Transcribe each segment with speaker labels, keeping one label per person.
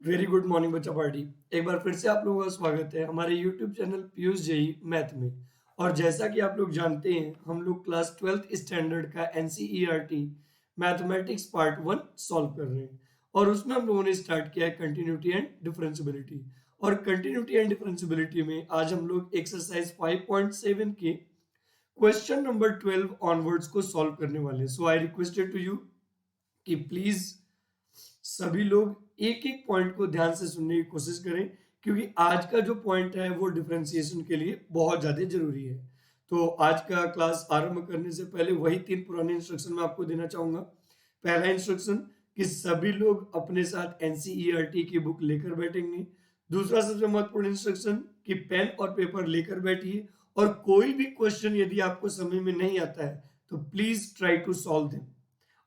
Speaker 1: Very good morning बच्चा party. एक बार फिर से आप लोगों का स्वागत है हमारे YouTube channel Piyush JEE math में। और जैसा कि आप लोग जानते हैं हम लोग क्लास 12th स्टैंडर्ड का एनसीईआरटी मैथमेटिक्स पार्ट 1 सॉल्व कर रहे हैं। और उसमें हम लोगों ने स्टार्ट किया है कंटिन्यूटी एंड डिफरेंशियबिलिटी। और कंटिन्यूटी एंड डिफरेंशियबिलिटी में आज हम लोग एक्सरसाइज 5.7 के क्वेश्चन नंबर 12 ऑनवर्ड्स को सॉल्व करने वाले हैं। सो आई रिक्वेस्टेड टू यू कि प्लीज सभी लोग एक एक पॉइंट को ध्यान से सुनने की कोशिश करें, क्योंकि आज का जो पॉइंट है वो डिफरेंशिएशन के लिए बहुत ज़्यादा जरूरी है। तो आज का क्लास आरंभ करने से पहले वही 3 पुराने इंस्ट्रक्शन मैं आपको देना चाहूंगा। पहला इंस्ट्रक्शन कि सभी लोग अपने साथ एनसीईआरटी की बुक लेकर बैठेंगे। दूसरा सबसे महत्वपूर्ण इंस्ट्रक्शन कि पेन और पेपर लेकर बैठिए, और कोई भी क्वेश्चन यदि आपको समझ में नहीं आता है तो please try to solve them.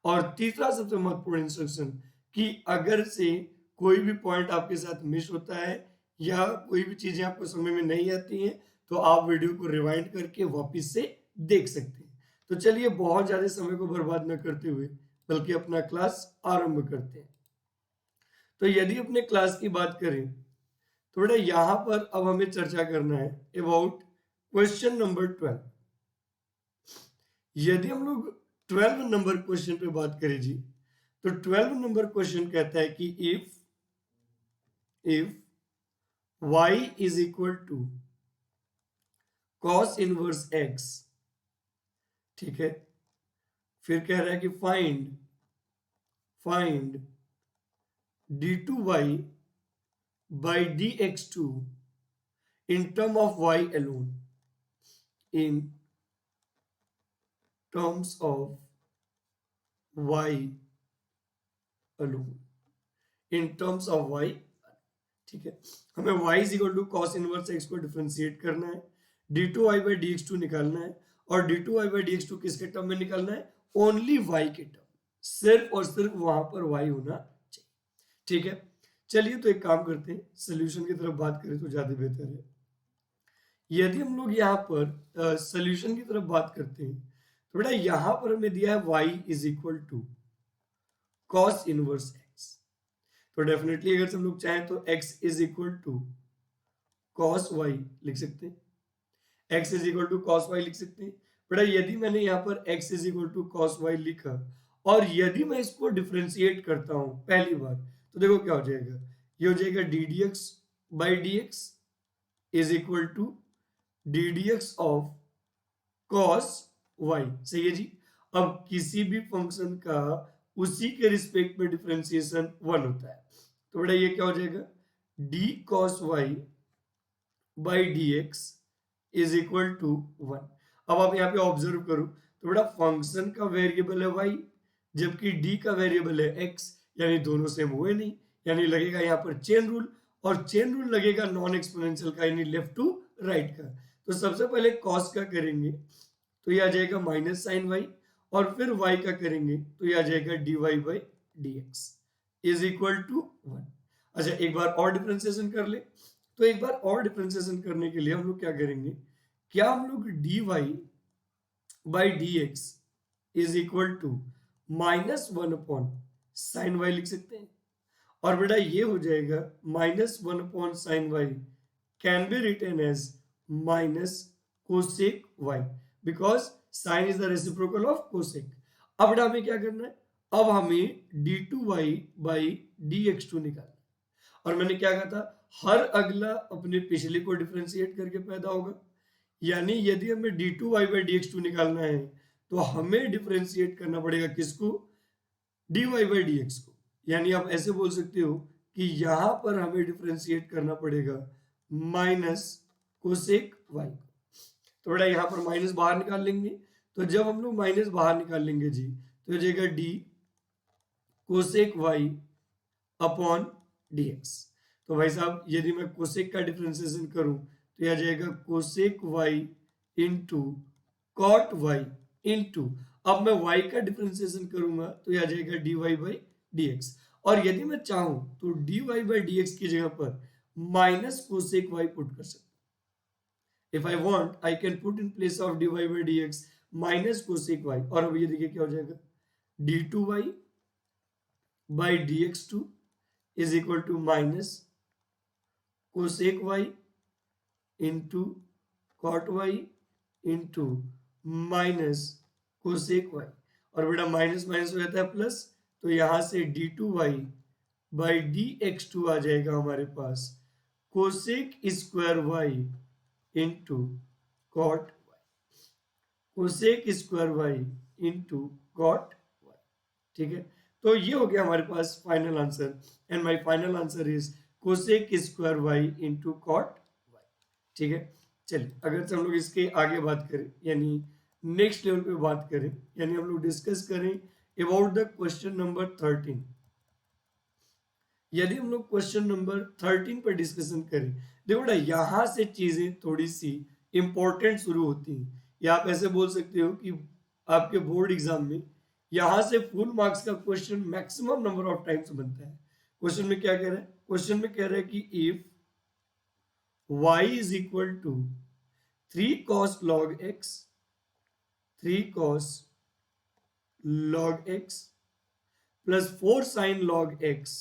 Speaker 1: और तीसरा सबसे महत्वपूर्ण इंस्ट्रक्शन कि अगर से कोई भी पॉइंट आपके साथ मिस होता है या कोई भी चीजें आपको समझ में नहीं आती हैं तो आप वीडियो को रिवाइंड करके वापस से देख सकते हैं। तो चलिए बहुत ज्यादा समय को बर्बाद न करते हुए बल्कि अपना क्लास आरंभ करते हैं। तो यदि अपने क्लास की बात करें तो बेटा यहां पर अब हमें चर्चा करना है अबाउट क्वेश्चन नंबर 12। यदि हम लोग 12 नंबर क्वेश्चन पे बात करें जी, तो 12 नंबर क्वेश्चन कहता है कि if y is equal to cos inverse x, ठीक है, फिर कह रहा है कि find d2y by dx2 in term of y alone, in terms of y alone, in terms of y। ठीक है, हमें y is equal to cos inverse x को डिफरेंशिएट करना है, d2y बाई dx2 निकालना है, और d2y बाई dx2 किसके टर्म में निकालना है? ओनली y के टर्म, सिर्फ और सिर्फ वहां पर y होना चाहिए। ठीक है, चलिए तो एक काम करते हैं, सोल्यूशन की तरफ बात करें तो ज्यादा बेहतर है। यदि हम लोग यहाँ पर सोल्यूशन की तरफ बात करते हैं तो बेटा यहां पर हमें दिया है y is equal to cos inverse x। तो डेफिनेटली अगर हम लोग चाहें तो x is equal to cos y लिख सकते हैं, x is equal to cos y लिख सकते हैं। बेटा यदि मैंने यहाँ पर x is equal to cos y लिखा और यदि मैं इसको डिफरेंशिएट करता हूं पहली बार, तो देखो क्या हो जाएगा, ये हो जाएगा D D X by D x is equal to D D x of cos y। सही है जी। अब किसी भी फंक्शन का उसी के रिस्पेक्ट में डिफरेंशिएशन 1 होता है, तो बेटा ये क्या हो जाएगा, D cos Y by D x is equal to 1। अब आप यहाँ पे ऑब्जर्व करो तो बेटा फंक्शन का वेरिएबल है y जबकि d का वेरिएबल है x, यानी दोनों सेम हुए नहीं, यानी लगेगा यहाँ पर चेन रूल, और चेन रूल लगेगा नॉन एक्सपोनेंशियल का, यानी लेफ्ट टू राइट का। तो सबसे पहले कॉस का करेंगे तो ये आ जाएगा माइनस साइन वाई, और फिर y का करेंगे तो ये आ जाएगा D Y by D x is equal to 1। अच्छा एक बार और डिफरेंशिएशन कर ले, तो एक बार और डिफरेंशिएशन करने के लिए हम लोग क्या करेंगे, क्या हम लोग D Y by D x is equal to minus 1 upon sine Y लिख सकते हैं। और बेटा ये हो जाएगा minus 1 upon sine Y can be written as minus cosec Y, because sine is the reciprocal of cosec. अब बेटा हमें क्या करना है, अब हमें D two Y by D x two निकालना है। और मैंने क्या कहा था, हर अगला अपने पिछले को डिफरेंशिएट करके पैदा होगा, यानी यदि हमें D two Y by D x two निकालना है तो हमें डिफरेंशिएट करना पड़ेगा किसको, D Y by D X को। यानी आप ऐसे बोल सकते हो कि यहां पर हमें डिफरेंशिएट करना पड़ेगा माइनस कोसेक वाई को। तो बेटा यहां पर माइनस बाहर निकाल लेंगे, तो जब हम लोग माइनस बाहर निकाल लेंगे जी तो हो जाएगा D cosec Y upon D X. तो भाई साहब यदि मैं कोसेक का डिफरेंशिएशन करूं तो यह आ जाएगा cosec Y into cot Y into, अब मैं y का डिफरेंशिएशन करूंगा तो यह आ जाएगा D Y by D X. और यदि मैं चाहूं तो D Y by D X की जगह पर माइनस कोसेक वाई पुट कर सकता हूं। If I want I can put in place of d Y by D x minus cosec y, और अब ये देखिए क्या हो जाएगा, d two Y by D x two is equal to minus cosec Y into cot Y into minus cosec y, और बेटा minus minus हो जाता है प्लस, तो यहां से d2y बाई dx2 आ जाएगा हमारे पास cosec square Y into cot Y, cosec square Y into cot Y. ठीक है, तो ये हो गया हमारे पास final answer, and my final answer is cosec square Y into cot Y. ठीक है, चलिए अगर से हम लोग इसके आगे बात करें, यानी नेक्स्ट लेवल पे बात करें, यानी हम लोग डिस्कस करें अबाउट द क्वेश्चन नंबर 13। यदि हम लोग क्वेश्चन नंबर 13 पर डिस्कशन करें, देखो बेटा यहां से चीजें थोड़ी सी इंपॉर्टेंट शुरू होती हैं, या आप ऐसे बोल सकते हो कि आपके बोर्ड एग्जाम में यहां से फुल मार्क्स का question maximum number of times बनता है। क्वेश्चन में क्या कह रहा है, क्वेश्चन में कह रहा है कि if y is equal to 3 cos log x, 3 cos log x plus 4 sin log x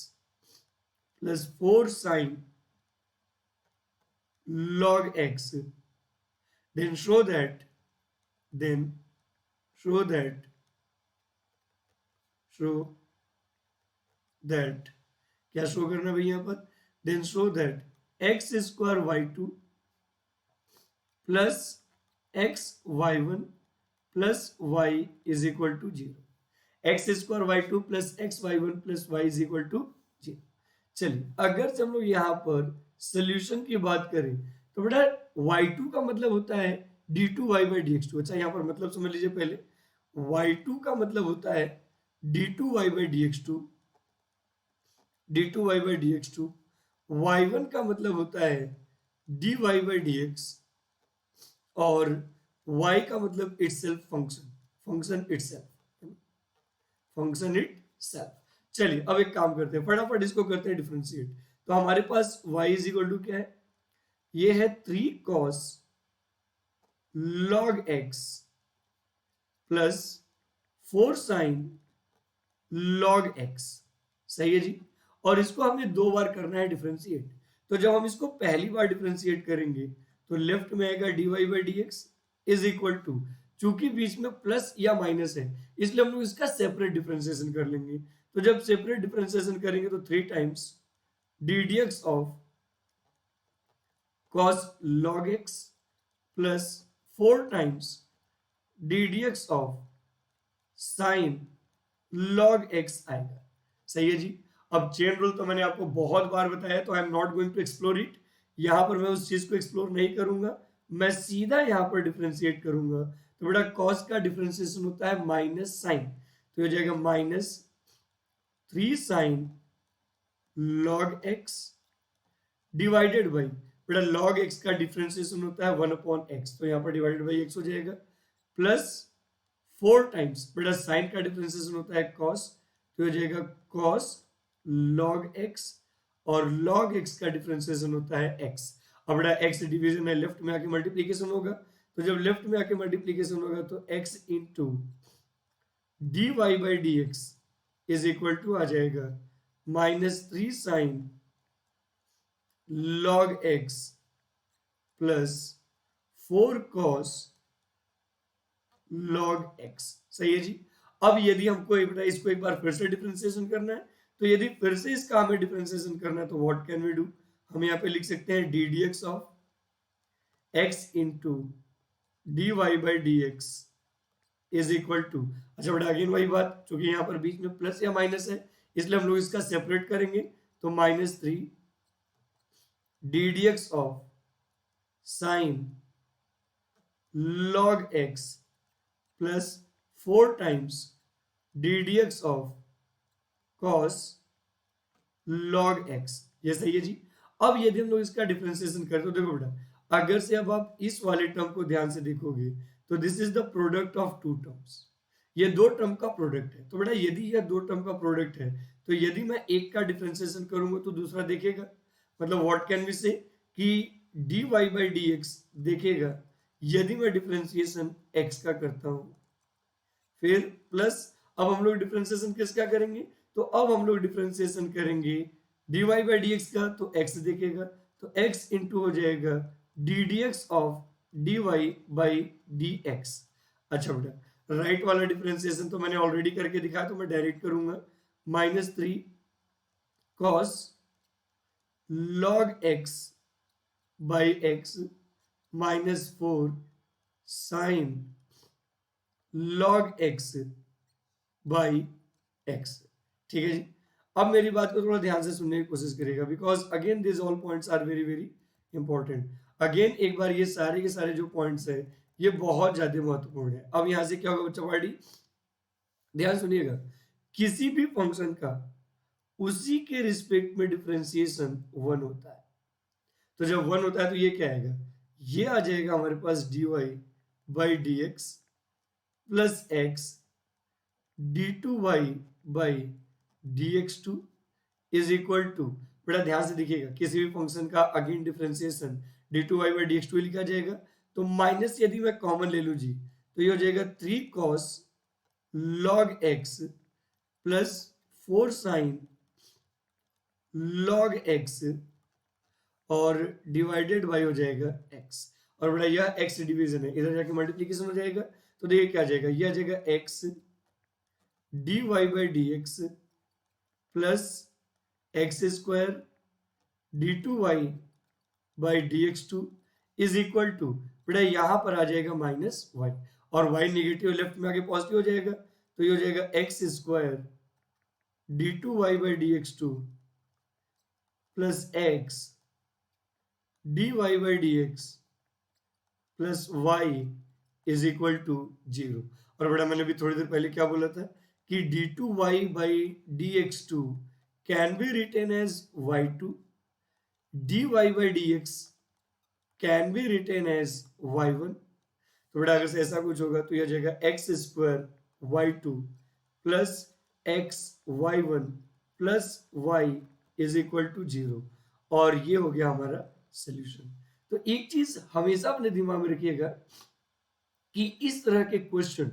Speaker 1: plus 4 sin log x, then show that then show that show that क्या शो करना भाई यहाँ पर, then show that x square y2 plus x y1 plus y is equal to 0, x square y2 plus x y1 plus y is equal to 0। चलिए अगर से हम लोग यहाँ पर सोल्यूशन की बात करें, तो बेटा y2 का मतलब होता है d2y बाई dx2। अच्छा यहाँ पर मतलब समझ लीजिए पहले, y2 का मतलब होता है d2y by dx2, d2y by dx2, y1 का मतलब होता है dy बाई dx, और y का मतलब itself function, function itself, function itself. चलिए अब एक काम करते हैं, फटाफट इसको करते हैं डिफरेंशिएट। तो हमारे पास y इज इक्वल टू क्या है, ये है 3 cos log x plus 4 sin log x, सही है जी। और इसको हमें 2 बार करना है डिफरेंशिएट। तो जब हम इसको पहली बार डिफरेंशिएट करेंगे तो लेफ्ट में आएगा dy by D x is equal to, चूंकि बीच में प्लस या माइनस है इसलिए हम लोग इसका सेपरेट डिफरेंशिएशन कर लेंगे। तो जब सेपरेट डिफरेंशिएशन करेंगे तो 3 times d D x of cos log x plus 4 times d D x of sine log x आएगा, सही है जी। अब चेन रूल तो मैंने आपको बहुत बार बताया, तो I am not going to explore it, यहां पर मैं उस चीज को एक्सप्लोर नहीं करूंगा, मैं सीधा यहां पर डिफरेंशिएट करूंगा। तो बेटा कॉस का डिफरेंशिएशन होता है माइनस साइन, तो हो जाएगा minus 3 sine log x divided by, बेटा log x का डिफरेंशिएशन होता है 1 अपॉन x, तो यहाँ पर डिवाइडेड बाई x हो जाएगा, प्लस 4 टाइम्स, बेटा साइन का डिफरेंशिएशन होता है cos, तो हो जाएगा cos log x, और log x का डिफरेंशिएशन होता है x। अब बेटा x डिवीजन है, लेफ्ट में आके मल्टीप्लीकेशन होगा, तो जब लेफ्ट में आके मल्टीप्लीकेशन होगा तो x into D Y by D x is equal to आ जाएगा minus 3 sine log x plus 4 cos log x, सही है जी। अब यदि हमको इसको एक बार फिर से डिफरेंशिएशन करना है, तो यदि फिर से इसका हमें डिफरेंशिएशन करना है तो व्हाट कैन वी डू, हम यहाँ पे लिख सकते हैं d D x of x into D Y by D x is equal to, अच्छा बेटा अगेन वही बात, क्योंकि यहाँ पर बीच में प्लस या माइनस है इसलिए हम लोग इसका सेपरेट करेंगे, तो minus 3 D D x of sine log x plus 4 times d D x of cos log x, ये सही है जी। अब यदि हम लोग इसका डिफरेंशिएशन करें तो देखो बेटा, अगर से अब आप इस वाले टर्म को ध्यान से देखोगे तो this is the product of 2 terms, ये 2 टर्म का प्रोडक्ट है। तो बेटा यदि यह 2 टर्म का प्रोडक्ट है तो यदि मैं एक का डिफरेंशिएशन करूंगा तो दूसरा देखेगा, मतलब व्हाट कैन वी से कि d Y by D x देखेगा यदि मैं डिफरेंशिएशन x का करता हूं, फिर प्लस अब हम लोग डिफरेंशिएशन किसका करेंगे, तो अब हम लोग डिफरेंशिएशन करेंगे dy बाई डी एक्स का तो x देखेगा, तो x इंटू हो जाएगा D D x of dy by D x. अच्छा बेटा, राइट वाला डिफरेंशिएशन तो मैंने ऑलरेडी करके दिखाया, तो मैं डायरेक्ट करूंगा। -3 cos log x by x -4 sin log x by x। ठीक है जी। अब मेरी बात को थोड़ा ध्यान से सुनने की कोशिश करेगा, because again this all points are very very important. Again एक बार ये सारे के सारे जो पॉइंट्स है ये बहुत ज्यादा महत्वपूर्ण है। अब यहां से क्या होगा बच्चा पार्टी, ध्यान सुनिएगा, किसी भी फंक्शन का उसी के रिस्पेक्ट में डिफरेंशिएशन 1 होता है। तो जब 1 होता है तो ये क्या आएगा, ये आ जाएगा हमारे पास dy by D x plus x d two Y by D x two is equal to, बेटा ध्यान से देखिएगा, किसी भी फंक्शन का again differentiation d two Y by D x two लिखा जाएगा, तो माइनस यदि मैं कॉमन ले लू जी, तो ये हो जाएगा 3 cos log x plus 4 sin log x और डिवाइडेड बाई हो जाएगा x। और बेटा यह x डिवीजन है, इधर जाके मल्टीप्लीकेशन हो जाएगा, तो देखिए क्या आ जाएगा, यह आ जाएगा x d Y by D x plus x square d two Y by D x two is equal to, बेटा यहां पर आ जाएगा माइनस वाई, और वाई निगेटिव लेफ्ट में आके पॉजिटिव हो जाएगा, तो ये हो जाएगा x square d two Y by D x two plus x d Y by D x plus y is equal to 0। और बेटा मैंने भी थोड़ी देर पहले क्या बोला था कि d two Y by D x two can be written as y two, d Y by D x can be written as y one. तो बेटा अगर ऐसा कुछ होगा तो यह जाएगा x square y two plus x y one plus y is equal to 0, और ये हो गया हमारा सोल्यूशन। तो एक चीज हमेशा अपने दिमाग में रखिएगा कि इस तरह के क्वेश्चन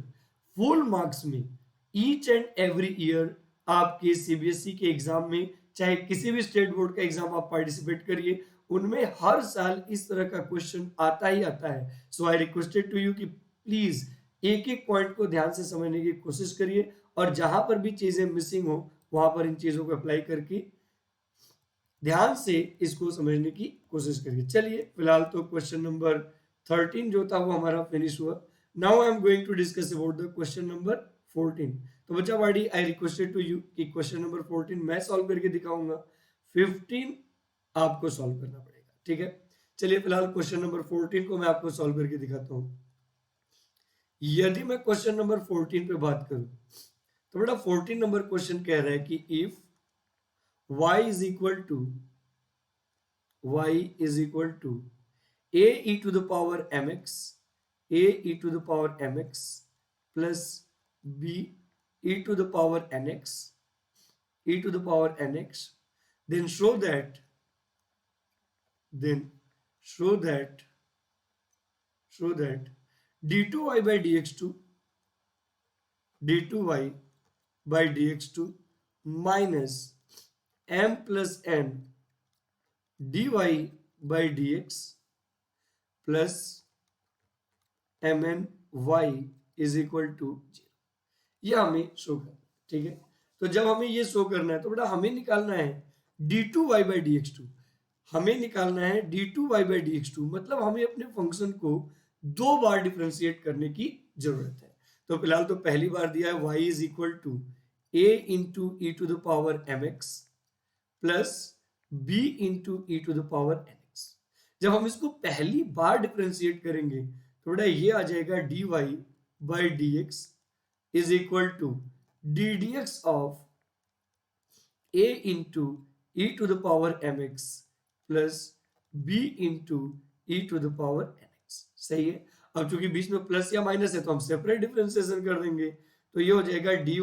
Speaker 1: फुल मार्क्स में ईच एंड एवरी ईयर आपके सीबीएसई के एग्जाम में, चाहे किसी भी स्टेट बोर्ड का एग्जाम आप पार्टिसिपेट करिए, उनमें हर साल इस तरह का क्वेश्चन आता ही आता है। सो आई रिक्वेस्टेड टू यू कि प्लीज एक एक पॉइंट को ध्यान से समझने की कोशिश करिए, और जहां पर भी चीजें मिसिंग हो वहां पर इन चीजों को अप्लाई करके ध्यान से इसको समझने की कोशिश करिए। चलिए फिलहाल तो क्वेश्चन नंबर 13 जो था वो हमारा फिनिश हुआ। Now I am going to discuss about the question number 14। तो बच्चा वाड़ी आई रिक्वेस्टेड टू यू कि क्वेश्चन नंबर 14 मैं सॉल्व करके दिखाऊंगा, 15 आपको सॉल्व करना पड़ेगा। ठीक है, चलिए फिलहाल क्वेश्चन नंबर 14 को मैं आपको सॉल्व करके दिखाता हूं। यदि मैं क्वेश्चन नंबर 14 पे बात करूं तो बेटा 14 नंबर क्वेश्चन कह रहा है कि if y is equal to a e to the power mx plus b e to the power nx then show that d2y by dx2 minus m plus n dy by dx plus mn y is equal to 0, ये हमें show करना है। ठीक है, तो जब हमें ये शो करना है तो बेटा हमें निकालना है d2y by dx2, हमें निकालना है d2y by dx2, मतलब हमें अपने फंक्शन को 2 बार डिफरेंशिएट करने की जरूरत है। तो फिलहाल तो पहली बार दिया है y is equal to a into e to the power mx plus b into e to the power nx। जब हम इसको पहली बार डिफरेंशिएट करेंगे तो बेटा ये आ जाएगा dy by dx is equal to d dx of a into e to the power mx plus b into e to the power nx। सही है, अब चूंकि बीच में प्लस या माइनस है तो हम सेपरेट डिफरेंशिएशन कर देंगे, तो ये हो जाएगा dy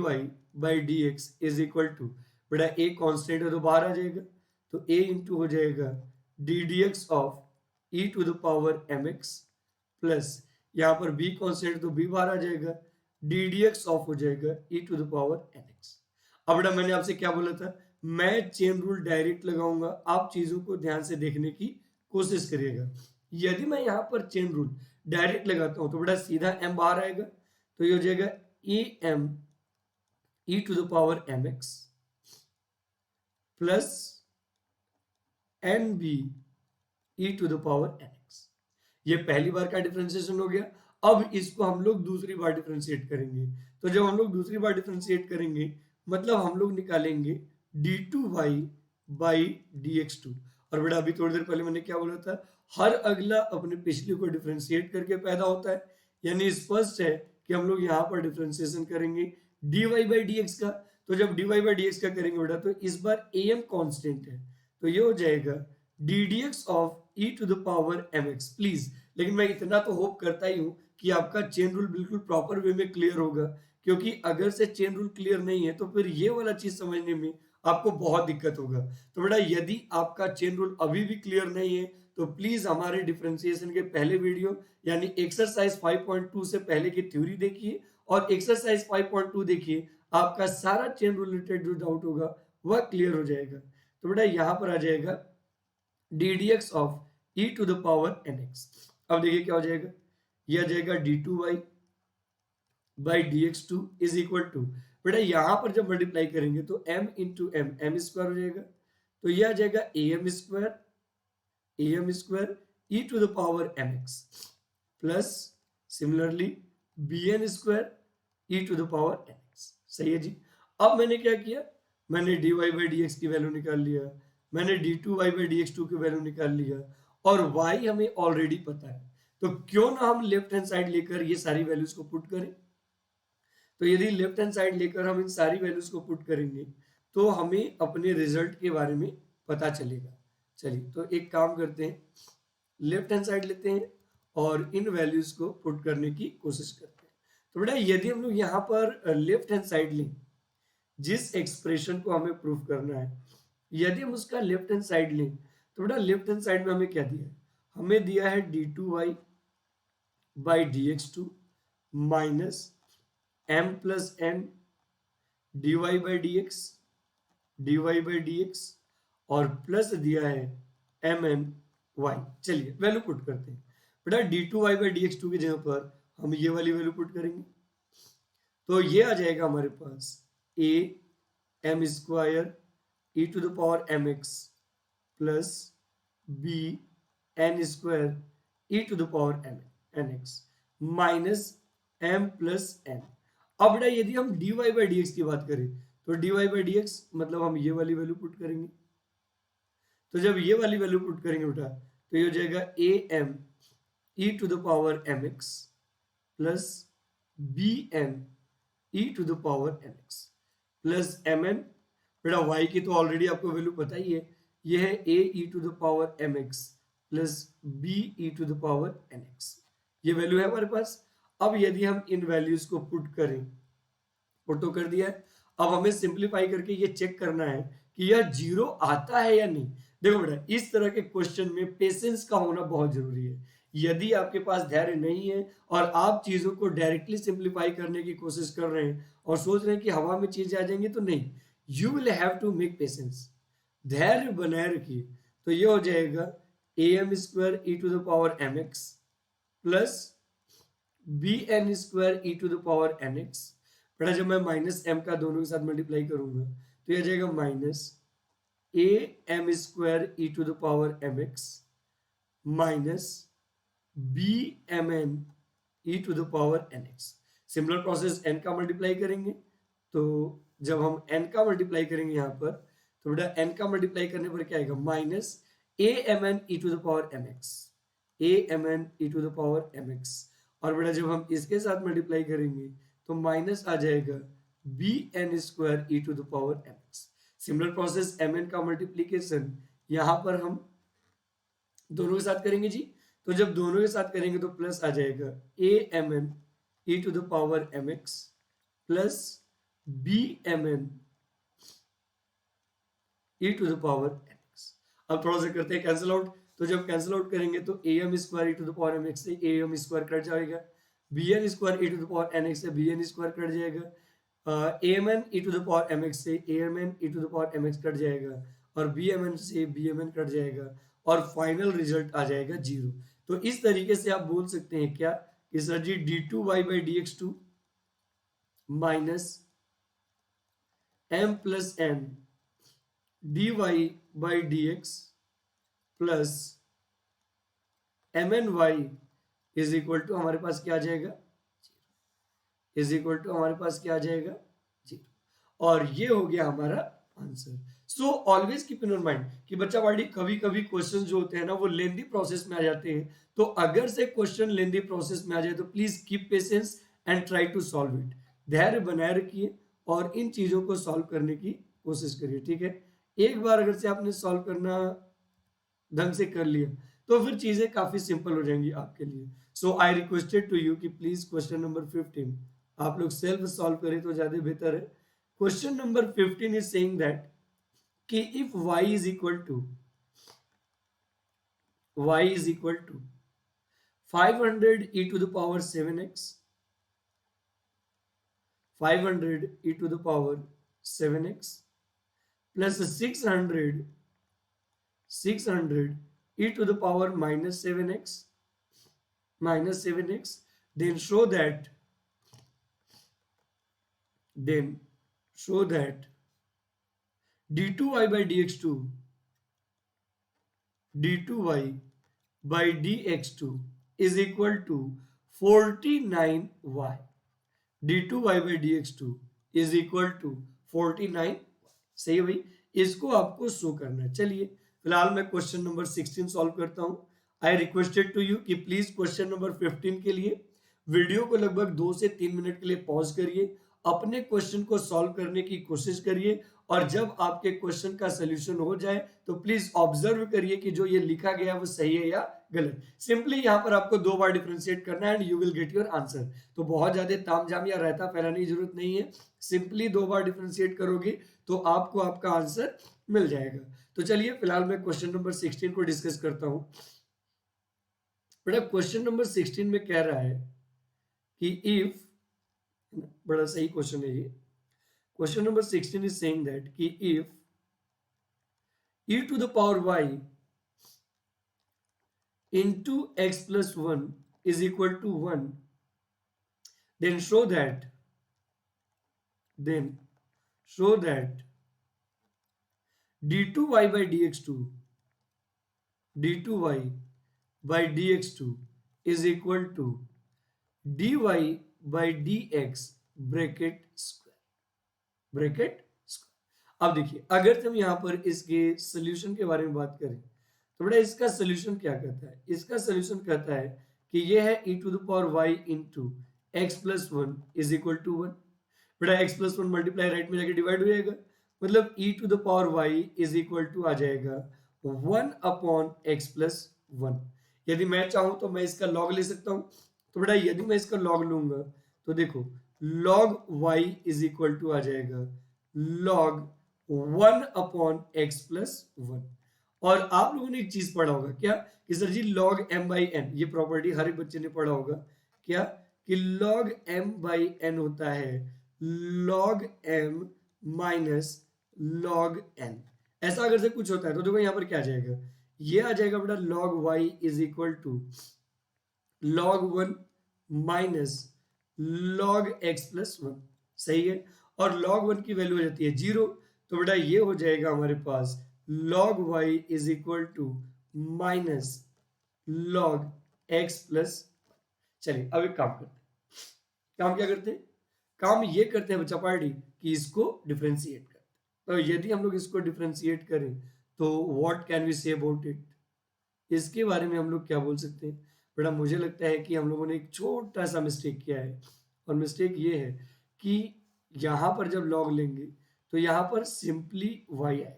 Speaker 1: by dx is equal to, बेटा a कांस्टेंट है तो बाहर आ जाएगा, तो a इंटू हो जाएगा d dx of e to the power mx plus यहाँ पर b कांस्टेंट तो b बाहर आ जाएगा, d dx ऑफ हो जाएगा e to the power nx। अब बेटा मैंने आपसे क्या बोला था, मैं चेन रूल डायरेक्ट लगाऊंगा, आप चीजों को ध्यान से देखने की कोशिश करिएगा। यदि मैं यहाँ पर चेन रूल डायरेक्ट लगाता हूं तो बड़ा सीधा m बाहर आएगा, तो ये हो जाएगा ए m e to the power M x plus n b e to the power n x. ये पहली बार का डिफरेंशिएशन हो गया। अब इसको हम लोग दूसरी बार डिफरेंशिएट करेंगे। तो जब हम लोग दूसरी बार डिफरेंशिएट करेंगे मतलब हम लोग निकालेंगे d2y बाई dx2। और बेटा अभी थोड़ी देर पहले मैंने क्या बोला था, हर अगला अपने पिछले को डिफरेंशिएट करके पैदा होता है। यानी स्पष्ट है कि हम लोग यहाँ पर डिफरेंशिएशन करेंगे dy बाई dx का। तो जब dy बाई dx का करेंगे बेटा तो इस बार am कांस्टेंट है, तो ये हो जाएगा ddx of e to the power mx। Please, लेकिन मैं इतना तो होप करता ही हूँ कि आपका चेन रूल बिल्कुल प्रॉपर वे में क्लियर होगा, क्योंकि अगर से चेन रूल क्लियर नहीं है तो फिर ये वाला चीज समझने में आपको बहुत दिक्कत होगा। तो बेटा यदि आपका चेन रूल अभी भी क्लियर नहीं है तो प्लीज हमारे डिफरेंशिएशन के पहले वीडियो यानी एक्सरसाइज 5.2 से पहले की थ्योरी देखिए और एक्सरसाइज 5.2 देखिए, आपका सारा चेन रूल रिलेटेड जो डाउट होगा वह क्लियर हो जाएगा। तो बेटा यहाँ पर आ जाएगा ddx of e to the power nx। अब देखिए क्या हो जाएगा, यह आ जाएगा d2y by dx2 is equal to, बेटा यहां पर जब मल्टीप्लाई करेंगे तो m इंटू एम स्क्वायर हो जाएगा, तो यह आ जाएगा am square e to the power mx plus similarly bn square e to the power nx। सही है जी। अब मैंने क्या किया, मैंने dy बाई dx की वैल्यू निकाल लिया, मैंने d2y बाई dx2 की वैल्यू निकाल लिया और y हमें ऑलरेडी पता है, तो क्यों ना हम लेफ्ट हैंड साइड लेकर ये सारी वैल्यूज को पुट करें। तो यदि लेफ्ट हैंड साइड लेकर हम इन सारी वैल्यूज को पुट करेंगे तो हमें अपने रिजल्ट के बारे में पता चलेगा। चलिए तो एक काम करते हैं, लेफ्ट हैंड साइड लेते हैं और इन वैल्यूज को पुट करने की कोशिश करते हैं। तो बेटा यदि हम लोग यहाँ पर लेफ्ट हैंड साइड लें, जिस एक्सप्रेशन को हमें प्रूफ करना है, यदि हम उसका लेफ्ट हैंड साइड लें तो बेटा लेफ्ट हैंड साइड में हमें क्या दिया है, हमें दिया है d2y by dx2 minus m plus n dy by dx और प्लस दिया है mn y। चलिए वैल्यू पुट करते हैं। बेटा d2y बाई dx2 की जगह पर हम ये वाली वैल्यू पुट करेंगे, तो ये आ जाएगा हमारे पास a m square e to the power mx plus b n square e to the power nx minus m plus n। अब बेटा यदि हम dy बाई dx की बात करें तो dy बाई dx मतलब हम ये वाली वैल्यू पुट करेंगे, तो जब ये वाली वैल्यू पुट करेंगे बेटा तो ये हो जाएगा am e to the power mx plus bn e to the power nx plus mn। बेटा y की तो ऑलरेडी आपको वैल्यू पता ही है, ये है a e to the power mx plus b e to the power nx, ये value है हमारे पास। अब यदि हम इन वैल्यूज को पुट करें, पुट तो कर दिया है, अब हमें सिंपलीफाई करके ये चेक करना है कि यह जीरो आता है या नहीं। देखो बेटा इस तरह के क्वेश्चन में पेशेंस का होना बहुत जरूरी है। यदि आपके पास धैर्य नहीं है और आप चीजों को डायरेक्टली सिंपलीफाई करने की कोशिश कर रहे हैं और सोच रहे हैं कि हवा में चीजें आ जाएंगी, तो नहीं, you will have to make patience, धैर्य बनाए रखिए। तो ये हो जाएगा am square e to the power mx plus bn square e to the power nx। बेटा जब मैं माइनस m का दोनों के साथ मल्टीप्लाई करूंगा तो यह जाएगा minus a m square e to the power mx minus b mn e to the power nx। Similar process n का मल्टीप्लाई करेंगे, तो जब हम n का मल्टीप्लाई करेंगे यहाँ पर तो बेटा n का मल्टीप्लाई करने पर क्या आएगा, minus a mn e to the power mx, a mn e to the power mx। और बेटा जब हम इसके साथ मल्टीप्लाई करेंगे तो माइनस आ जाएगा bn square e to the power mx। Similar process mn का मल्टीप्लीकेशन यहाँ पर हम दोनों के साथ करेंगे जी, तो जब दोनों के साथ करेंगे तो प्लस आ जाएगा a mn e to the power mx plus bmn e to the power mx। अब थोड़ा सा करते हैं कैंसिल आउट, तो जब कैंसिल आउट करेंगे तो am square e to the power mx से am स्क्वायर कट जाएगा, bn square e to the power nx से bn स्क्वायर कट जाएगा, ए M N E to the power M X से A M N E to the power M X cut जाएगा, और B M N से B M N कट जाएगा, और final result आ जाएगा 0। तो इस तरीके से आप बोल सकते हैं क्या कि sir ji d two Y by D x two minus m plus n d Y by D x plus m n y is equal to हमारे पास क्या आ जाएगा, इज इक्वल टू हमारे पास क्या आ जाएगा, 0। और ये हो गया हमारा answer. So always keep in mind कि बच्चा वाली कभी कभी क्वेश्चन जो होते हैं ना वो लेंदी प्रोसेस में आ जाते हैं, तो अगर से क्वेश्चन लेंदी प्रोसेस में आ जाए तो please keep patience and try to solve it. धैर्य बनाए रखिए और इन चीजों को सॉल्व करने की कोशिश करिए, ठीक है। एक बार अगर से आपने सॉल्व करना ढंग से कर लिया तो फिर चीजें काफी सिंपल हो जाएंगी आपके लिए। सो आई रिक्वेस्टेड टू यू कि प्लीज क्वेश्चन नंबर 15 आप लोग सेल्फ सॉल्व करें तो ज्यादा बेहतर है। Question number 15 is saying that कि if y is equal to 500 e to the power 7x 500 e to the power 7x plus 600 e to the power minus 7x then show that d2y by dx2 is equal to 49y d2y by dx2 is equal to 49। सही है भाई, इसको आपको show करना है। चलिए फिलहाल मैं क्वेश्चन नंबर 16 सॉल्व करता हूं। आई रिक्वेस्टेड टू यू कि प्लीज क्वेश्चन नंबर 15 के लिए वीडियो को लगभग 2 से 3 मिनट के लिए पॉज करिए, अपने क्वेश्चन को सॉल्व करने की कोशिश करिए, और जब आपके क्वेश्चन का सोल्यूशन हो जाए तो प्लीज ऑब्जर्व करिए कि जो ये लिखा गया वो सही है या गलत। सिंपली यहाँ पर आपको 2 बार डिफरेंशिएट करना है and you will get your answer. तो बहुत ज्यादा तामझाम या रहता फैलाने की जरूरत नहीं है, सिंपली 2 बार डिफरेंशिएट करोगे तो आपको आपका आंसर मिल जाएगा। तो चलिए फिलहाल मैं क्वेश्चन नंबर 16 को डिस्कस करता हूं। बेटा क्वेश्चन नंबर 16 में कह रहा है कि इफ, बड़ा सही क्वेश्चन है ये। Question number 16 is saying that कि if e to the power y into x plus 1 is equal to 1, then show that d2y by dx2 is equal to dy by dx bracket square. अब देखिए अगर हम यहाँ पर इसके solution के बारे में बात करें तो बेटा इसका सोल्यूशन क्या कहता है, इसका सोल्यूशन कहता है कि ये है e to the power y into x plus 1 is equal to 1। बेटा x प्लस 1 मल्टीप्लाई राइट में जाके डिवाइड हो जाएगा, मतलब e to the power y is equal to आ जाएगा 1 अपॉन x प्लस 1। यदि मैं चाहूं तो मैं इसका लॉग ले सकता हूं, तो बेटा यदि मैं इसका लॉग लूंगा तो देखो log y is equal to आ जाएगा log 1 अपॉन x प्लस 1। और आप लोगों ने एक चीज पढ़ा होगा क्या कि sir ji log m by n, ये प्रॉपर्टी हर एक बच्चे ने पढ़ा होगा क्या कि log m by n होता है log m minus log n। ऐसा अगर से कुछ होता है तो देखो यहाँ पर क्या आ जाएगा, ये आ जाएगा बेटा log y is equal to log 1 minus log x plus 1। सही है, और log 1 की वैल्यू हो जाती है 0, तो बेटा ये हो जाएगा हमारे पास log y is equal to minus log x plus. चलिए अब एक काम करते हैं, काम क्या करते हैं, काम ये करते हैं बच्चा पार्टी कि इसको डिफरेंशिएट करते हैं। तो यदि हम लोग इसको डिफरेंशिएट करें तो what can we say about it, इसके बारे में हम लोग क्या बोल सकते हैं। बेटा मुझे लगता है कि हम लोगों ने एक छोटा सा मिस्टेक किया है, और मिस्टेक ये है कि यहां पर जब लॉग लेंगे तो यहां पर सिंपली y आएगा,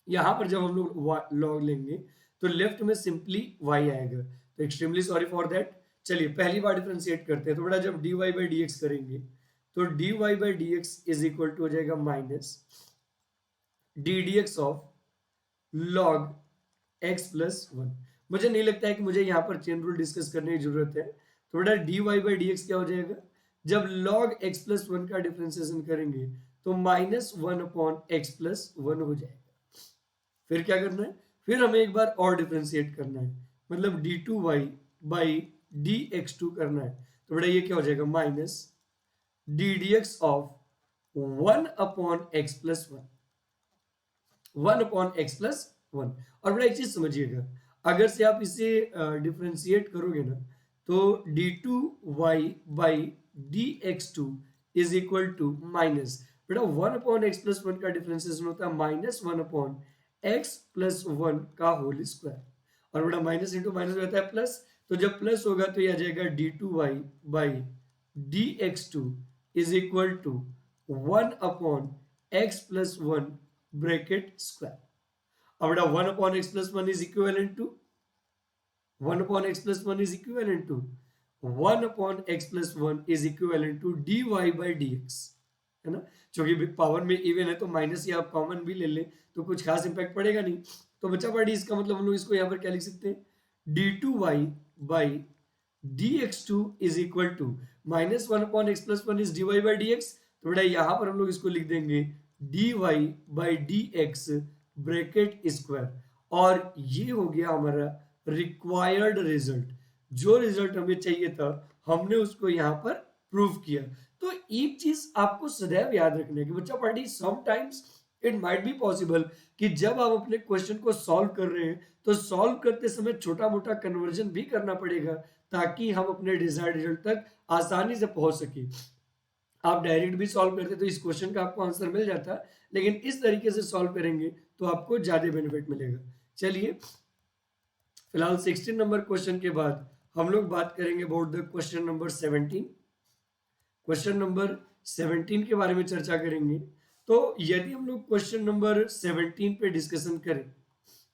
Speaker 1: यहां पर जब हम लोग लॉग लेंगे तो लेफ्ट में सिंपली y आएगा। तो एक्सट्रीमली सॉरी फॉर दैट। चलिए पहली बार डिफरेंशिएट करते हैं, तो बेटा जब dy by dx करेंगे तो dy by dx is equal to हो जाएगा minus d dx of log x plus 1। मुझे नहीं लगता है कि मुझे यहाँ पर चेन रूल डिस्कस करने की जरूरत है, तो बेटा dy by dx क्या हो जाएगा, जब log x प्लस वन का डिफरेंशिएशन करेंगे तो -1/x+1 हो जाएगा। फिर क्या करना है, फिर हमें एक बार और डिफरेंशिएट करना है, मतलब d2y बाई dx2 करना है। तो बेटा ये क्या हो जाएगा, minus D D x of 1/x+1, 1/x+1। और बेटा एक चीज समझिएगा, अगर से आप इसे डिफरेंशिएट करोगे ना तो d2y by dx2 is equal to minus, बेटा 1/x+1 का डिफरेंशिएशन होता है -1/x+1 का होल स्क्वायर। और बेटा माइनस इंटू माइनस रहता है प्लस, तो जब प्लस होगा तो ये आ जाएगा d2y by dx2 is equal to 1/x+1 bracket square. अब बेटा 1/x+1 is equivalent to 1/x+1 is equivalent to 1/x+1 is equivalent to dy by dx, है ना। क्योंकि पावर में इवन है तो माइनस या आप कॉमन भी ले लें तो कुछ खास इंपैक्ट पड़ेगा नहीं, तो बचा पड़ी इसका मतलब हम लोग इसको यहाँ पर क्या लिख सकते हैं, d2y by dx2 is equal to -1/x+1 is dy by dx। तो बेटा यहां पर हम लोग इसको लिख देंगे dy by dx bracket square. और ये हो गया हमारा रिक्वायर्ड रिजल्ट, जो रिजल्ट हमें चाहिए था हमने उसको यहाँ पर प्रूव किया। तो एक चीज आपको सदैव याद रखना है कि बच्चा party sometimes it might be possible कि जब आप अपने क्वेश्चन को सॉल्व कर रहे हैं तो सॉल्व करते समय छोटा मोटा कन्वर्जन भी करना पड़ेगा ताकि हम अपने डिजायर्ड रिजल्ट तक आसानी से पहुंच सके। आप डायरेक्ट भी सॉल्व करते तो इस क्वेश्चन का आपको आंसर मिल जाता, लेकिन इस तरीके से सॉल्व करेंगे तो आपको ज्यादा बेनिफिट मिलेगा। चलिए फिलहाल 16 नंबर क्वेश्चन के बाद हम लोग बात करेंगे about the question number 17। Question number 17 के बारे में चर्चा करेंगे। तो यदि हम लोग क्वेश्चन नंबर 17 पे डिस्कशन करें,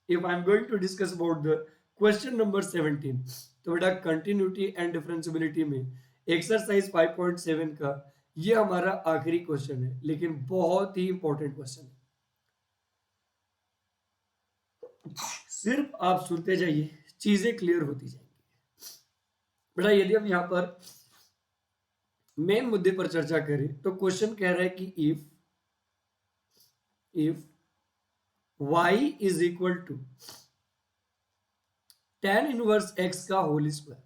Speaker 1: if I am going to discuss about the question number 17, तो बेटा कंटिन्यूटी एंड डिफरेंशिएबिलिटी में एक्सरसाइज 5.7 का ये हमारा आखिरी क्वेश्चन है, लेकिन बहुत ही इंपॉर्टेंट क्वेश्चन है। सिर्फ आप सुनते जाइए, चीजें क्लियर होती जाएंगी। बेटा यदि हम यहां पर मेन मुद्दे पर चर्चा करें तो क्वेश्चन कह रहा है कि if y is equal to tan inverse x का whole square,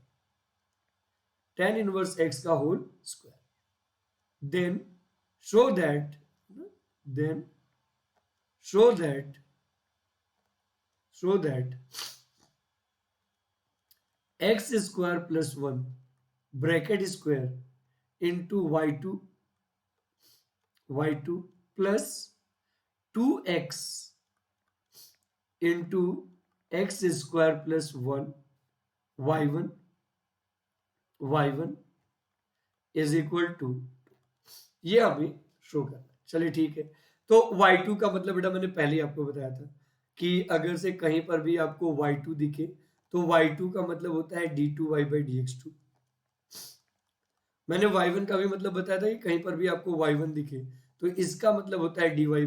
Speaker 1: tan inverse x का whole square, then show that x square plus 1 bracket square into y2 plus 2x into x square plus 1 y1 is equal to, ये हमें show करना है। चलिए ठीक है, तो y2 का मतलब बेटा मैंने पहले ही आपको बताया था कि अगर से कहीं पर भी आपको y2 दिखे तो y2 का मतलब होता है d2y बाई dx2। मैंने y1 का भी मतलब बताया था कि कहीं पर भी आपको y1 दिखे तो इसका मतलब होता है dy बाई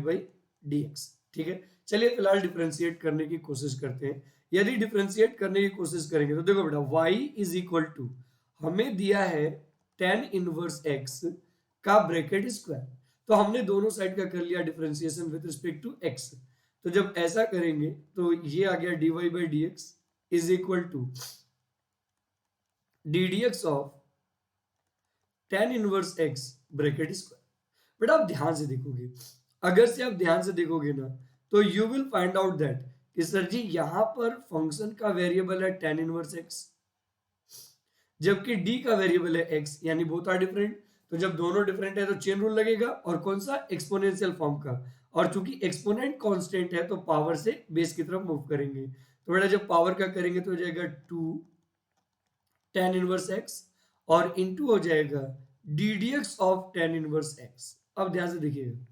Speaker 1: dx। ठीक है, चलिए फिलहाल डिफरेंशिएट करने की कोशिश करते हैं। यदि डिफरेंशिएट करने की कोशिश करेंगे तो देखो बेटा y इज इक्वल टू हमें दिया है tan इनवर्स x का ब्रैकेट स्क्वायर, तो हमने दोनों साइड का कर लिया differentiation with respect to x। तो जब ऐसा करेंगे तो ये आ गया dy by dx is equal to D D x of tan inverse x bracket square. बेटा आप ध्यान से देखोगे, अगर से आप ध्यान से देखोगे ना तो you will find out that कि सर जी यहां पर फंक्शन का वेरिएबल है tan इनवर्स x, जबकि d का वेरिएबल है x, यानी बोथ आर डिफरेंट। तो जब दोनों डिफरेंट है तो चेन रूल लगेगा, और कौन सा, एक्सपोनेंशियल फॉर्म का। और चूंकि एक्सपोनेंट कांस्टेंट है तो पावर से बेस की तरफ मूव करेंगे। तो बेटा जब पावर का करेंगे तो हो जाएगा 2 tan इनवर्स x और इनटू हो जाएगा D D x of tan inverse x। अब ध्यान से देखिएगा,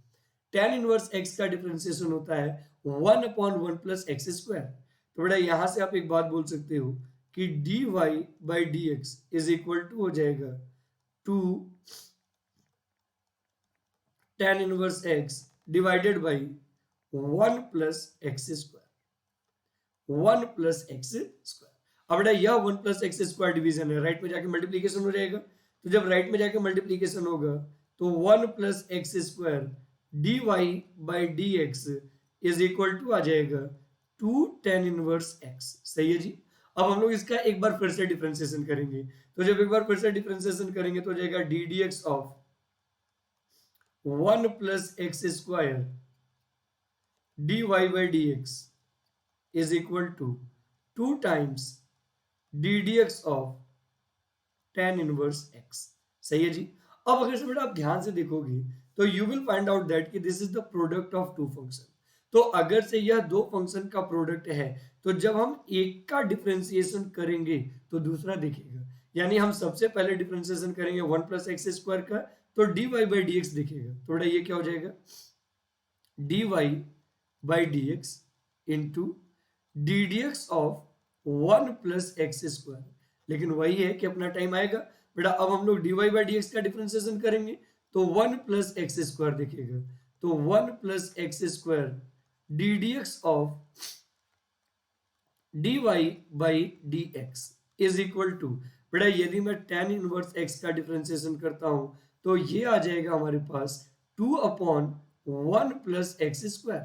Speaker 1: tan इनवर्स x का डिफरेंशिएशन होता है 1/1 प्लस एक्स स्क्वायर। तो बेटा यहां से आप एक बात बोल सकते हो कि dy by dx is equal to हो जाएगा 2 tan inverse x divided by 1 plus x square, 1 plus x square. अब बेटा यह 1 प्लस एक्स स्क्वायर डिवीजन है, राइट में जाके मल्टीप्लीकेशन हो जाएगा। तो जब राइट में जाके मल्टीप्लीकेशन होगा तो 1 plus x square D Y by D x is equal to आ जाएगा 2 tan इनवर्स एक्स। सही है जी। अब हम लोग इसका एक बार फिर से डिफरेंशिएशन करेंगे। तो जब एक बार फिर से डिफरेंशिएशन करेंगे तो हो जाएगा D D x of 1 plus x square D Y by D x is equal to 2 times d D x of tan inverse x। सही है जी। अब अगर से बेटा आप ध्यान से देखोगे तो you will find out that कि this is the product of two function. तो अगर से यह दो फंक्शन का प्रोडक्ट है तो जब हम एक का डिफरेंशिएशन करेंगे तो दूसरा दिखेगा। यानी हम सबसे पहले डिफरेंशिएशन करेंगे 1 प्लस एक्स स्क्वायर का तो D Y by D x दिखेगा। तो बेटा ये क्या हो जाएगा D Y by D x into d D x of 1 plus x square. लेकिन वही है कि अपना टाइम आएगा बेटा। अब हम लोग D Y by D x का डिफरेंशिएशन करेंगे तो 1 प्लस एक्स स्क्वायर दिखेगा। तो 1 plus x square d D x of d Y by D x is equal to बेटा यदि मैं tan इनवर्स x का डिफरेंशिएशन करता हूं तो ये आ जाएगा हमारे पास 2 अपॉन 1 प्लस एक्स स्क्वायर।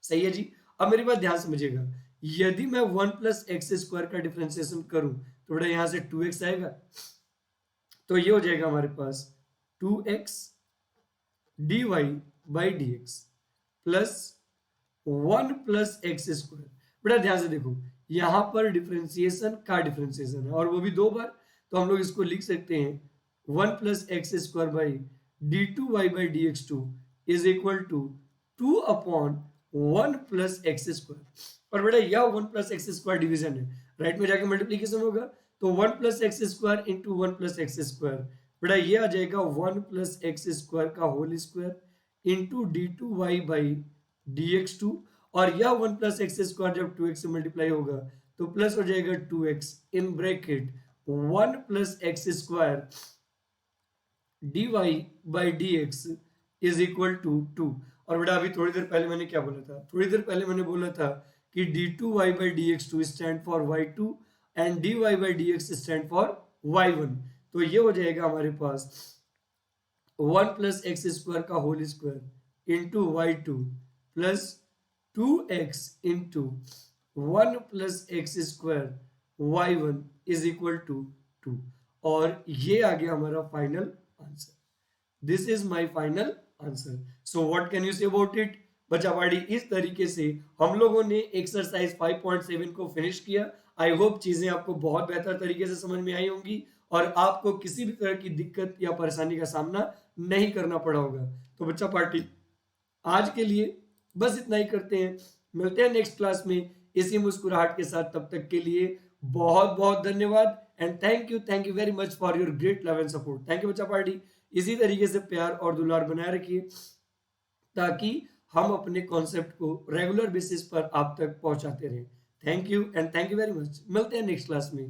Speaker 1: सही है जी। अब मेरी बात ध्यान समझिएगा, यदि मैं 1 प्लस एक्स स्क्वायर का डिफरेंशिएशन करूं तो बेटा यहां से 2x आएगा। तो ये हो जाएगा हमारे पास 2x d Y by D x plus 1 plus x square. बेटा ध्यान से देखो यहां पर डिफरेंशिएशन का डिफरेंशिएशन है और वो भी दो बार। तो हम लोग इसको लिख सकते हैं 1 plus x square by d two Y by D x two is equal to 2 upon 1 plus x square. और बेटा यह 1 प्लस एक्स स्क्वायर डिवीजन है, राइट में जाके मल्टीप्लीकेशन होगा तो 1 plus x square into 1 plus x square. बेटा ये आ जाएगा 1 प्लस एक्स स्क्वायर का whole square into d two Y by D x two. और यह 1 प्लस एक्स स्क्वायर जब 2x से मल्टीप्लाई होगा तो प्लस हो जाएगा 2x in bracket 1 plus x square D Y by D x is equal to 2। और बेटा अभी थोड़ी देर पहले मैंने क्या बोला था, थोड़ी देर पहले मैंने बोला था कि d two Y by D x two stand for y two and d Y by D x stand for y one. तो ये हो जाएगा हमारे पास 1 प्लस एक्स स्क्वायर का whole square into y two plus 2x into 1 plus x square y one is equal to 2। और ये आ गया हमारा final answer. This is my final answer. So what can you से अबाउट इट बच्चा party. इस तरीके से हम लोगों ने एक्सरसाइज 5.7 को फिनिश किया। आई होप चीजें आपको बहुत बेहतर तरीके से समझ में आई होंगी और आपको किसी भी तरह की दिक्कत या परेशानी का सामना नहीं करना पड़ा होगा। तो बच्चा पार्टी आज के लिए बस इतना ही करते हैं, मिलते हैं नेक्स्ट क्लास में इसी मुस्कुराहट के साथ। तब तक के लिए बहुत बहुत धन्यवाद and thank you very much for your great love and support. Thank you बच्चा पार्टी। इसी तरीके से प्यार और दुलार बनाए रखिए ताकि हम अपने कॉन्सेप्ट को रेगुलर बेसिस पर आप तक पहुंचाते रहें। Thank you and thank you very much. मिलते हैं नेक्स्ट क्लास में।